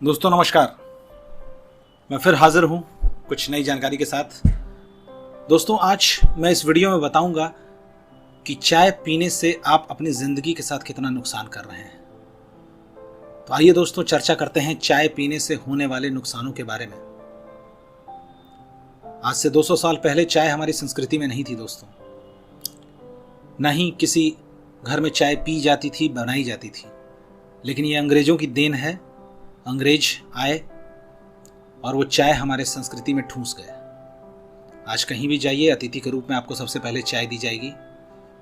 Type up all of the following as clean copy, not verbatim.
दोस्तों नमस्कार। मैं फिर हाजिर हूं कुछ नई जानकारी के साथ। दोस्तों आज मैं इस वीडियो में बताऊंगा कि चाय पीने से आप अपनी जिंदगी के साथ कितना नुकसान कर रहे हैं। तो आइए दोस्तों चर्चा करते हैं चाय पीने से होने वाले नुकसानों के बारे में। आज से 200 साल पहले चाय हमारी संस्कृति में नहीं थी दोस्तों। न ही किसी घर में चाय पी जाती थी, बनाई जाती थी। लेकिन ये अंग्रेजों की देन है। अंग्रेज आए और वो चाय हमारे संस्कृति में ठूंस गए। आज कहीं भी जाइए अतिथि के रूप में आपको सबसे पहले चाय दी जाएगी।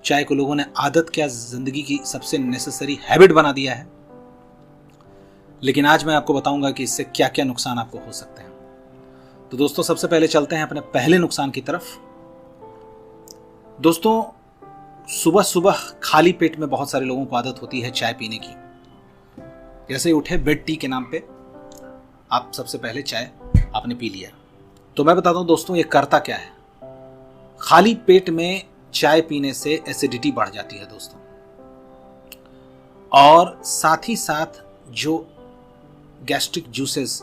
चाय को लोगों ने आदत क्या जिंदगी की सबसे नेसेसरी हैबिट बना दिया है। लेकिन आज मैं आपको बताऊंगा कि इससे क्या क्या नुकसान आपको हो सकते हैं। तो दोस्तों सबसे पहले चलते हैं अपने पहले नुकसान की तरफ। दोस्तों सुबह सुबह खाली पेट में बहुत सारे लोगों को आदत होती है चाय पीने की। जैसे ही उठे बेड टी के नाम पे आप सबसे पहले चाय आपने पी लिया। तो मैं बताता हूं दोस्तों ये करता क्या है। खाली पेट में चाय पीने से एसिडिटी बढ़ जाती है दोस्तों, और साथ ही साथ जो गैस्ट्रिक जूसेस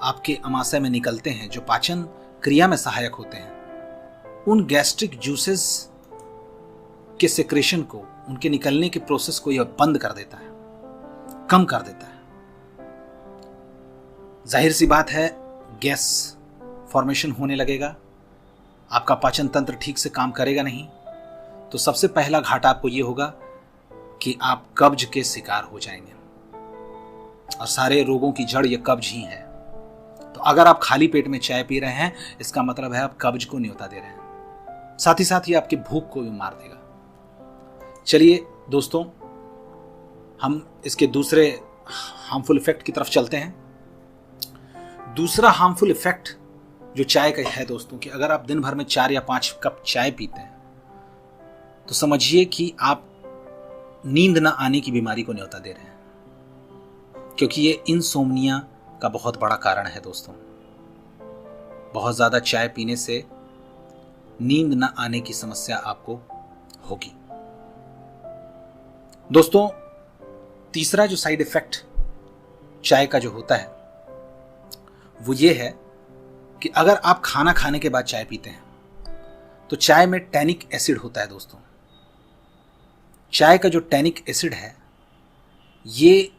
आपके अमाशय में निकलते हैं, जो पाचन क्रिया में सहायक होते हैं, उन गैस्ट्रिक जूसेस के सेक्रेशन को, उनके निकलने के प्रोसेस को यह बंद कर देता है, कम कर देता है। जाहिर सी बात है गैस फॉर्मेशन होने लगेगा, आपका पाचन तंत्र ठीक से काम करेगा नहीं। तो सबसे पहला घाटा आपको यह होगा कि आप कब्ज के शिकार हो जाएंगे, और सारे रोगों की जड़ यह कब्ज ही है। तो अगर आप खाली पेट में चाय पी रहे हैं, इसका मतलब है आप कब्ज को न्योता दे रहे हैं। साथ ही साथ ये आपकी भूख को भी मार देगा। चलिए दोस्तों हम इसके दूसरे हार्मफुल इफेक्ट की तरफ चलते हैं। दूसरा हार्मफुल इफेक्ट जो चाय का है दोस्तों, कि अगर आप दिन भर में 4 या 5 कप चाय पीते हैं तो समझिए कि आप नींद ना आने की बीमारी को न्योता दे रहे हैं, क्योंकि ये इंसोम्निया का बहुत बड़ा कारण है दोस्तों। बहुत ज्यादा चाय पीने से नींद ना आने की समस्या आपको होगी। दोस्तों तीसरा जो साइड इफेक्ट चाय का जो होता है वो ये है कि अगर आप खाना खाने के बाद चाय पीते हैं तो चाय में टैनिक एसिड होता है दोस्तों। चाय का जो टैनिक एसिड है ये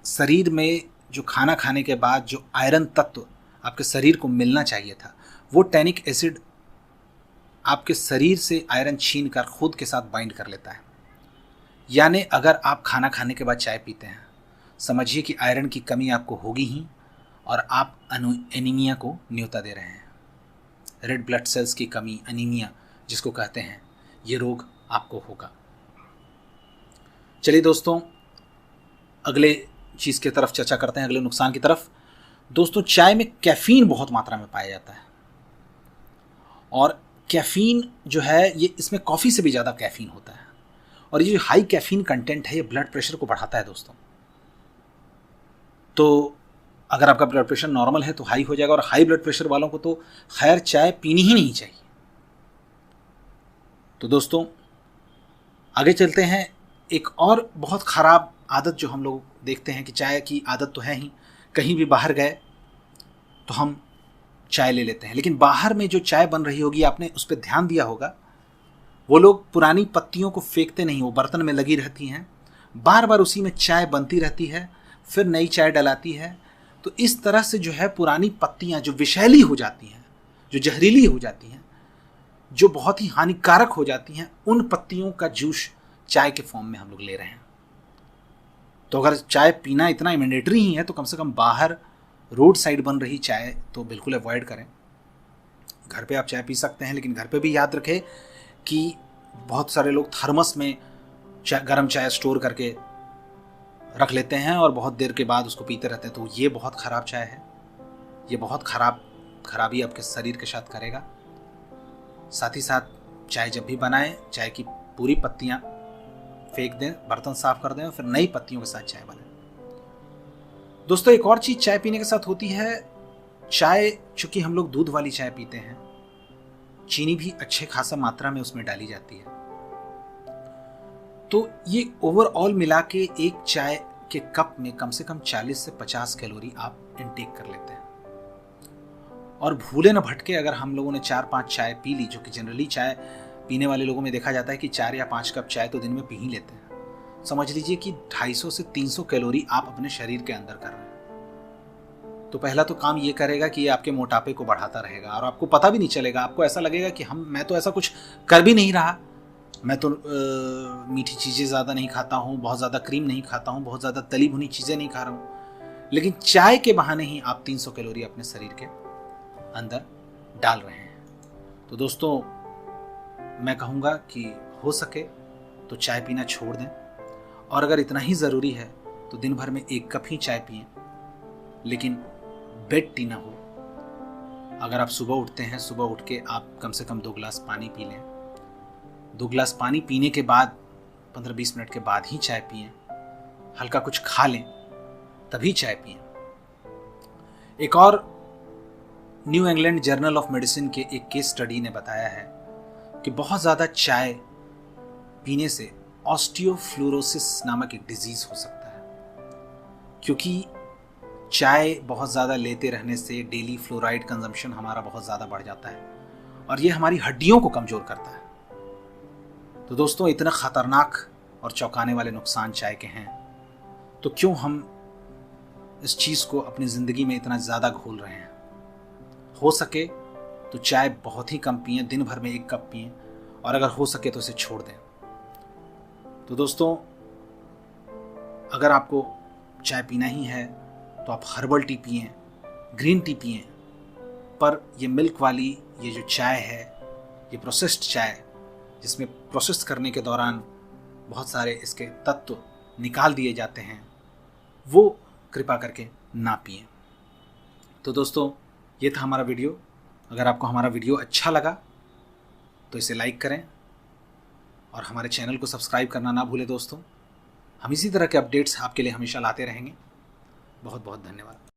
शरीर में जो खाना खाने के बाद जो आयरन तत्व आपके शरीर को मिलना चाहिए था, वो टैनिक एसिड आपके शरीर से आयरन छीन कर खुद के साथ बाइंड कर लेता है। यानी अगर आप खाना खाने के बाद चाय पीते हैं, समझिए कि आयरन की कमी आपको होगी ही, और आप एनीमिया को न्योता दे रहे हैं। रेड ब्लड सेल्स की कमी, एनीमिया जिसको कहते हैं, ये रोग आपको होगा। चलिए दोस्तों अगले चीज़ की तरफ चर्चा करते हैं, अगले नुकसान की तरफ। दोस्तों चाय में कैफीन बहुत मात्रा में पाया जाता है, और कैफीन जो है ये इसमें कॉफ़ी से भी ज़्यादा कैफीन होता है, और ये जो हाई कैफीन कंटेंट है ये ब्लड प्रेशर को बढ़ाता है दोस्तों। तो अगर आपका ब्लड प्रेशर नॉर्मल है तो हाई हो जाएगा, और हाई ब्लड प्रेशर वालों को तो खैर चाय पीनी ही नहीं चाहिए। तो दोस्तों आगे चलते हैं। एक और बहुत ख़राब आदत जो हम लोग देखते हैं कि चाय की आदत तो है ही, कहीं भी बाहर गए तो हम चाय ले लेते हैं, लेकिन बाहर में जो चाय बन रही होगी आपने उस पर ध्यान दिया होगा, वो लोग पुरानी पत्तियों को फेंकते नहीं, वो बर्तन में लगी रहती हैं, बार बार उसी में चाय बनती रहती है, फिर नई चाय डलाती है। तो इस तरह से जो है पुरानी पत्तियां जो विषैली हो जाती हैं, जो जहरीली हो जाती हैं, जो बहुत ही हानिकारक हो जाती हैं, उन पत्तियों का जूस चाय के फॉर्म में हम लोग ले रहे हैं। तो अगर चाय पीना इतना मैंडेटरी ही है तो कम से कम बाहर रोड साइड बन रही चाय तो बिल्कुल अवॉइड करें। घर पे आप चाय पी सकते हैं, लेकिन घर पे भी याद रखें कि बहुत सारे लोग थर्मस में गर्म चाय स्टोर करके रख लेते हैं और बहुत देर के बाद उसको पीते रहते हैं। तो ये बहुत ख़राब चाय है, ये बहुत खराबी आपके शरीर के साथ करेगा। साथ ही साथ चाय जब भी बनाएं, चाय की पूरी पत्तियां फेंक दें, बर्तन साफ कर दें और फिर नई पत्तियों के साथ चाय बनाएं। दोस्तों एक और चीज़ चाय पीने के साथ होती है, चाय चूँकि हम लोग दूध वाली चाय पीते हैं, चीनी भी अच्छे खासा मात्रा में उसमें डाली जाती है। तो ये ओवरऑल मिला के एक चाय के कप में कम से कम 40 से 50 कैलोरी आप इनटेक कर लेते हैं। और भूले न भटके, अगर हम लोगों ने 4-5 चाय पी ली, जो कि जनरली चाय पीने वाले लोगों में देखा जाता है कि 4 या 5 कप चाय तो दिन में पी ही लेते हैं, समझ लीजिए कि 250 से 300 कैलोरी आप अपने शरीर के अंदर कर रहे हैं। तो पहला तो काम ये करेगा कि ये आपके मोटापे को बढ़ाता रहेगा और आपको पता भी नहीं चलेगा। आपको ऐसा लगेगा कि मैं तो ऐसा कुछ कर भी नहीं रहा, मैं तो मीठी चीज़ें ज़्यादा नहीं खाता हूँ, बहुत ज़्यादा क्रीम नहीं खाता हूँ, बहुत ज़्यादा तली भुनी चीज़ें नहीं खा रहा हूँ, लेकिन चाय के बहाने ही आप 300 कैलोरी अपने शरीर के अंदर डाल रहे हैं। तो दोस्तों, मैं कहूँगा कि हो सके तो चाय पीना छोड़ दें, और अगर इतना ही ज़रूरी है तो दिन भर में 1 कप ही चाय पिएं, लेकिन बेड टी ना हो। अगर आप सुबह उठते हैं, सुबह उठ के आप कम से कम 2 गिलास पानी पी लें। 2 गिलास पानी पीने के बाद 15-20 मिनट के बाद ही चाय पिएं। हल्का कुछ खा लें, तभी चाय पिएं। एक और new England journal of medicine के एक केस स्टडी ने बताया है कि बहुत ज़्यादा चाय पीने से ऑस्टियोफ्लोरोसिस नामक एक डिजीज़ हो सकता है, क्योंकि चाय बहुत ज़्यादा लेते रहने से डेली फ्लोराइड कंजम्पशन हमारा बहुत ज़्यादा बढ़ जाता है और ये हमारी हड्डियों को कमज़ोर करता है। तो दोस्तों, इतना ख़तरनाक और चौंकाने वाले नुकसान चाय के हैं, तो क्यों हम इस चीज़ को अपनी ज़िंदगी में इतना ज़्यादा घोल रहे हैं? हो सके तो चाय बहुत ही कम पिएं, दिन भर में 1 कप पिएं, और अगर हो सके तो इसे छोड़ दें। तो दोस्तों, अगर आपको चाय पीना ही है तो आप हर्बल टी पिएं, ग्रीन टी पिएं, पर ये मिल्क वाली ये जो चाय है, ये प्रोसेस्ड चाय जिसमें प्रोसेस करने के दौरान बहुत सारे इसके तत्व निकाल दिए जाते हैं, वो कृपा करके ना पिएं। तो दोस्तों, ये था हमारा वीडियो। अगर आपको हमारा वीडियो अच्छा लगा तो इसे लाइक करें और हमारे चैनल को सब्सक्राइब करना ना भूलें दोस्तों। हम इसी तरह के अपडेट्स आपके लिए हमेशा लाते रहेंगे। बहुत बहुत धन्यवाद।